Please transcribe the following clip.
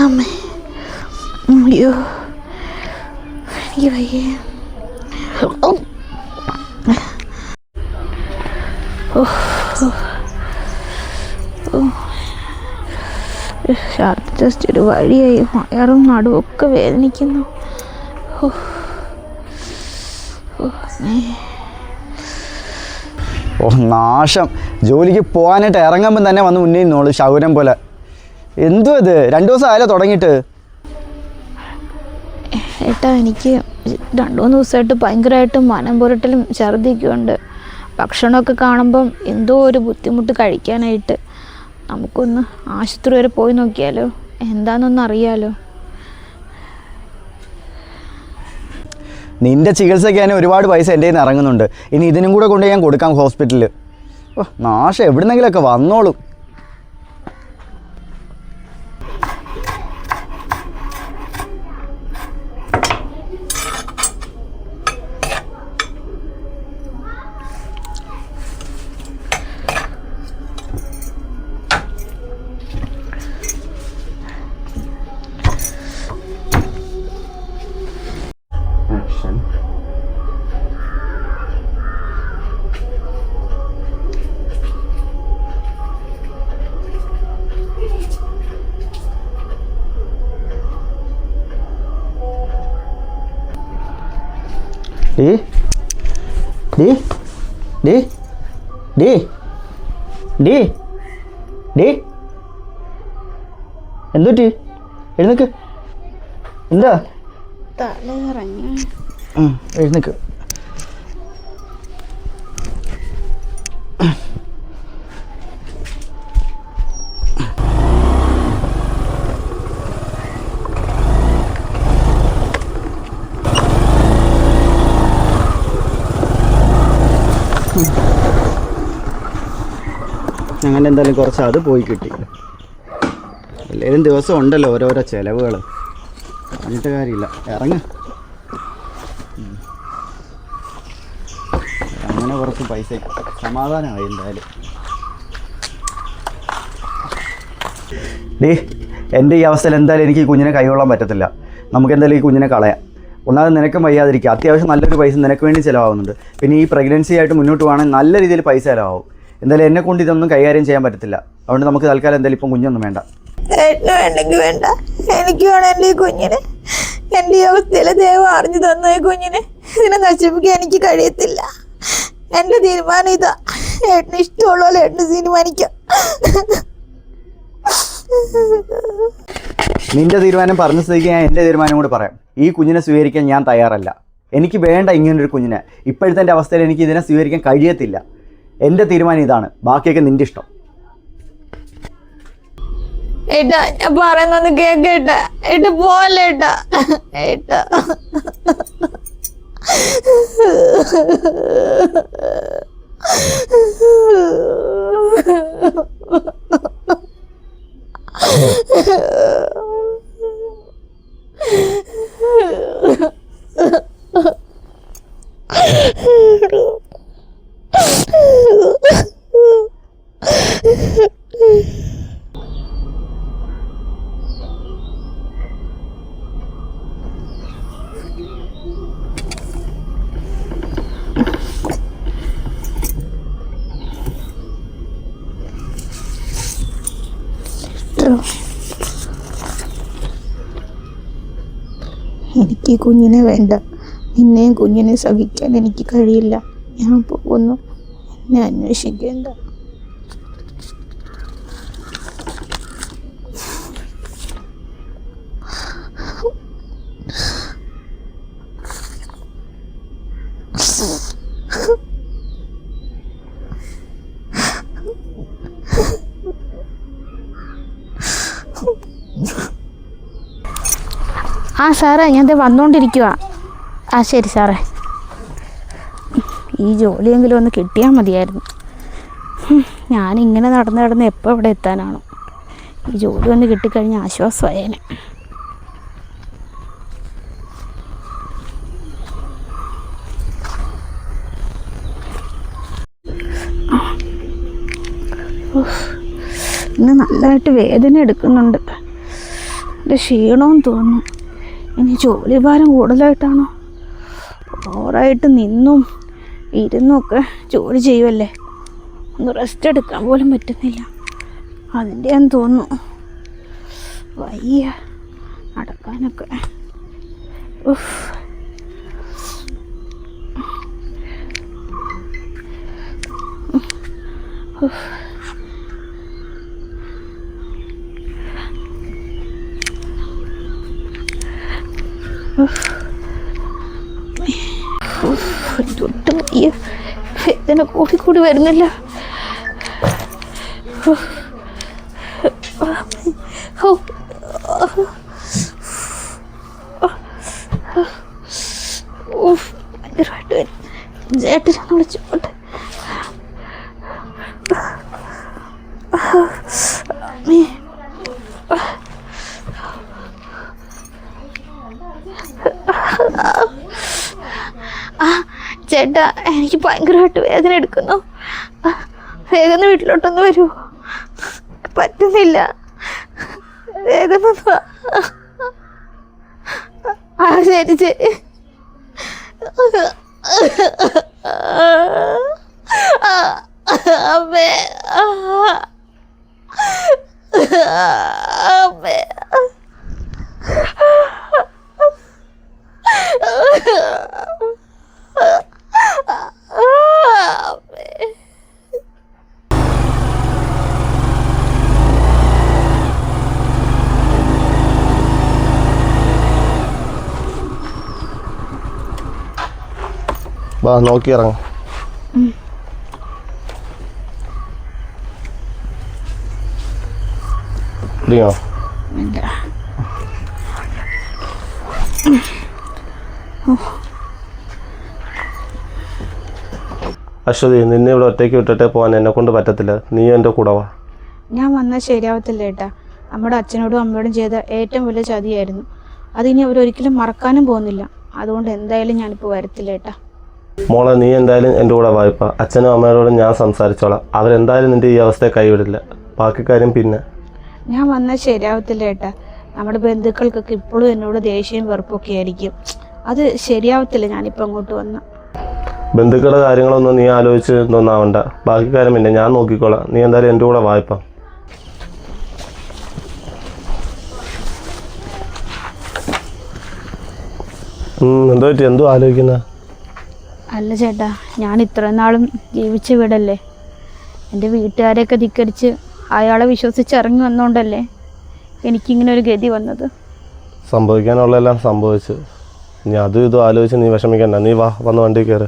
അമ്മേ അയ്യോ എനിക്ക് വയ്യ. ഛർദി ടെസ്റ്റ് ഒരു വഴിയായി. വയറും നടുവൊക്കെ വേദനിക്കുന്നു. നാശം. ജോലിക്ക് പോകാനായിട്ട് ഇറങ്ങുമ്പം തന്നെ വന്ന് മുന്നേ നിന്നോളൂ ശൗരം പോലെ. എന്തോ ഇത് 2 ദിവസം ആയാലോ തുടങ്ങിയിട്ട്? ഏട്ടാ എനിക്ക് 2-3 ദിവസമായിട്ട് ഭയങ്കരമായിട്ട് മനം പുരട്ടലും ഛർദിയൊക്കെ ഉണ്ട്. ഭക്ഷണമൊക്കെ കാണുമ്പം എന്തോ ഒരു ബുദ്ധിമുട്ട് കഴിക്കാനായിട്ട്. നമുക്കൊന്ന് ആശുപത്രി വരെ പോയി നോക്കിയാലോ, എന്താണെന്നൊന്നും അറിയാലോ. നിൻ്റെ ചികിത്സയ്ക്ക് തന്നെ ഒരുപാട് പൈസ എൻ്റെ കയ്യിൽ നിന്ന് ഇറങ്ങുന്നുണ്ട്. ഇനി ഇതിനും കൂടെ കൊണ്ട് ഞാൻ കൊടുക്കാം ഹോസ്പിറ്റലിൽ. നാശം എവിടുന്നെങ്കിലൊക്കെ വന്നോളും. എന്തുറ്റി? എഴുന്നേക്ക്. എന്താ എഴുന്നേക്ക്. അങ്ങനെ എന്തായാലും കുറച്ച് അത് പോയി കിട്ടി. എല്ലാവരും ദിവസം ഉണ്ടല്ലോ ഓരോരോ ചിലവുകൾ, എന്നിട്ട് കാര്യമില്ല. ഇറങ്ങ. അങ്ങനെ കുറച്ച് പൈസ സമാധാനമായി എന്തായാലും. എൻ്റെ ഈ അവസ്ഥയിൽ എന്തായാലും എനിക്ക് ഈ കുഞ്ഞിനെ കൈകൊള്ളാൻ പറ്റത്തില്ല. നമുക്ക് എന്തായാലും ഈ കുഞ്ഞിനെ കളയാം. ഒന്നാമത് നിനക്കും വയ്യാതിരിക്കുക, അത്യാവശ്യം നല്ലൊരു പൈസ നിനക്ക് വേണ്ടി ചിലവാകുന്നുണ്ട്. പിന്നെ ഈ പ്രഗ്നൻസി ആയിട്ട് മുന്നോട്ട് പോകണമെങ്കിൽ നല്ല രീതിയിൽ പൈസ ചിലവാകും. എന്തായാലും എന്നെ കൊണ്ട് ഇതൊന്നും കൈകാര്യം ചെയ്യാൻ പറ്റത്തില്ല. അതുകൊണ്ട് നമുക്ക് തൽക്കാലം എന്തായാലും ഇപ്പം കുഞ്ഞൊന്നും വേണ്ട. വേണ്ടെങ്കിൽ വേണ്ട, എനിക്ക് വേണം എൻ്റെ ഈ കുഞ്ഞിനെ. എൻ്റെ ഈ അവസ്ഥയിൽ ദൈവം അറിഞ്ഞു തന്ന ഈ കുഞ്ഞിനെ ഇതിനെ നശിപ്പിക്കാൻ എനിക്ക് കഴിയത്തില്ല. എൻ്റെ തീരുമാനം ഇതാ. ഏട്ടന് ഇഷ്ടമുള്ള പോലെ ഏട്ടന് തീരുമാനിക്കാം. നിന്റെ തീരുമാനം പറഞ്ഞ സ്ഥിതിക്ക് ഞാൻ എൻ്റെ തീരുമാനം കൂടി പറയാം. ഈ കുഞ്ഞിനെ സ്വീകരിക്കാൻ ഞാൻ തയ്യാറല്ല. എനിക്ക് വേണ്ട ഇങ്ങനൊരു കുഞ്ഞിനെ. ഇപ്പോഴത്തെ എൻ്റെ അവസ്ഥയിൽ എനിക്ക് ഇതിനെ സ്വീകരിക്കാൻ കഴിയത്തില്ല. എൻ്റെ തീരുമാനം ഇതാണ്. ബാക്കിയൊക്കെ നിന്റെ ഇഷ്ടം. ഏട്ടാ ഞാൻ പറയുന്നൊന്ന് കേക്കേട്ടാ. ഏട്ടാ പോലെ ഏട്ടാ. ഏട്ടാ എനിക്ക് കുഞ്ഞിനെ വേണ്ട. നിന്നെയും കുഞ്ഞിനെ സഹിക്കാൻ എനിക്ക് കഴിയില്ല. ഞാൻ പോകുന്നു. എന്നെ അന്വേഷിക്കേണ്ട. ആ സാറേ, ഞാൻ വന്നുകൊണ്ടിരിക്കുക. ആ ശരി സാറേ. ഈ ജോലിയെങ്കിലും ഒന്ന് കിട്ടിയാൽ മതിയായിരുന്നു. ഞാനിങ്ങനെ നടന്ന് എപ്പോൾ ഇവിടെ എത്താനാണോ? ഈ ജോലി ഒന്ന് കിട്ടിക്കഴിഞ്ഞാൽ ആശ്വാസമായേനെ. ഇന്ന് നല്ലതായിട്ട് വേദന എടുക്കുന്നുണ്ട്. എൻ്റെ ക്ഷീണമെന്ന് തോന്നുന്നു. ഇനി ജോലിഭാരം കൂടുതലായിട്ടാണോ? ഓവറായിട്ട് നിന്നും ഇരുന്നൊക്കെ ജോലി ചെയ്യുമല്ലേ, ഒന്ന് റെസ്റ്റ് എടുക്കാൻ പോലും പറ്റുന്നില്ല. അതിൻ്റെയാന്ന് തോന്നുന്നു. വയ്യ നടക്കാനൊക്കെ. ഉഫ്. ഉഫ്. ഒട്ടും ഈ വേദന കൂടി വരുന്നില്ല. ഭയങ്കരമായിട്ട് ചേട്ടനാണ് വിളിച്ചോട്ടെ. ചേട്ടാ, എനിക്ക് ഭയങ്കരമായിട്ട് വേദന എടുക്കുന്നു. വേഗം വീട്ടിലോട്ടൊന്ന് വരൂ. പറ്റുന്നില്ല. വേഗം ശരി ശരി. അമ്മേ അമ്മേ വാ നോക്കി ഇറങ്ങ. അശ്വതി, നിന്നെ ഇവിടെ ഒറ്റയ്ക്ക് വിട്ടിട്ട് പോകാൻ എന്നെ കൊണ്ട് പറ്റത്തില്ല. നീ എൻ്റെ കൂടെ വാ. ഞാൻ വന്നാൽ ശരിയാവത്തില്ല ഏട്ടാ. നമ്മുടെ അച്ഛനോടും അമ്മയോടും ചെയ്ത ഏറ്റവും വലിയ ചതിയായിരുന്നു. അതിനി അവരൊരിക്കലും മറക്കാനും പോകുന്നില്ല. അതുകൊണ്ട് എന്തായാലും ഞാനിപ്പോൾ വരത്തില്ല ഏട്ടാ. മോളെ, നീ എന്തായാലും എൻ്റെ കൂടെ വായ്പ. അച്ഛനും അമ്മയോടും ഞാൻ സംസാരിച്ചോളാം. അവരെന്തായാലും നിൻ്റെ ഈ അവസ്ഥയെ കൈവിടില്ല. ബാക്കി കാര്യം പിന്നെ. ഞാൻ വന്നാൽ ശരിയാവത്തില്ല ഏട്ടാ. നമ്മുടെ ബന്ധുക്കൾക്കൊക്കെ ഇപ്പോഴും എന്നോട് ദേഷ്യവും വെറുപ്പൊക്കെ ആയിരിക്കും. അത് ശരിയാവത്തില്ല ഞാനിപ്പോൾ അങ്ങോട്ട് വന്ന. ബന്ധുക്കളുടെ കാര്യങ്ങളൊന്നും നീ ആലോചിച്ച് ഒന്നാവണ്ട. ബാക്കി കാര്യം പിന്നെ ഞാൻ നോക്കിക്കോളാം. നീ എന്തായാലും എൻ്റെ കൂടെ വായ്പ. എന്തോ പറ്റി? എന്തോ ആലോചിക്കുന്ന? അല്ല ചേട്ടാ, ഞാൻ ഇത്രയും നാളും ജീവിച്ച വീടല്ലേ. എൻ്റെ വീട്ടുകാരെയൊക്കെ ധിക്കരിച്ച് അയാളെ വിശ്വസിച്ച് ഇറങ്ങി വന്നോണ്ടല്ലേ എനിക്കിങ്ങനെ ഒരു ഗതി വന്നത്. സംഭവിക്കാനുള്ളതെല്ലാം സംഭവിച്ചു. ഇനി അതും ഇതും ആലോചിച്ച് നീ വിഷമിക്കണ്ട. നീ വാ, വന്ന് വണ്ടി കയറ്.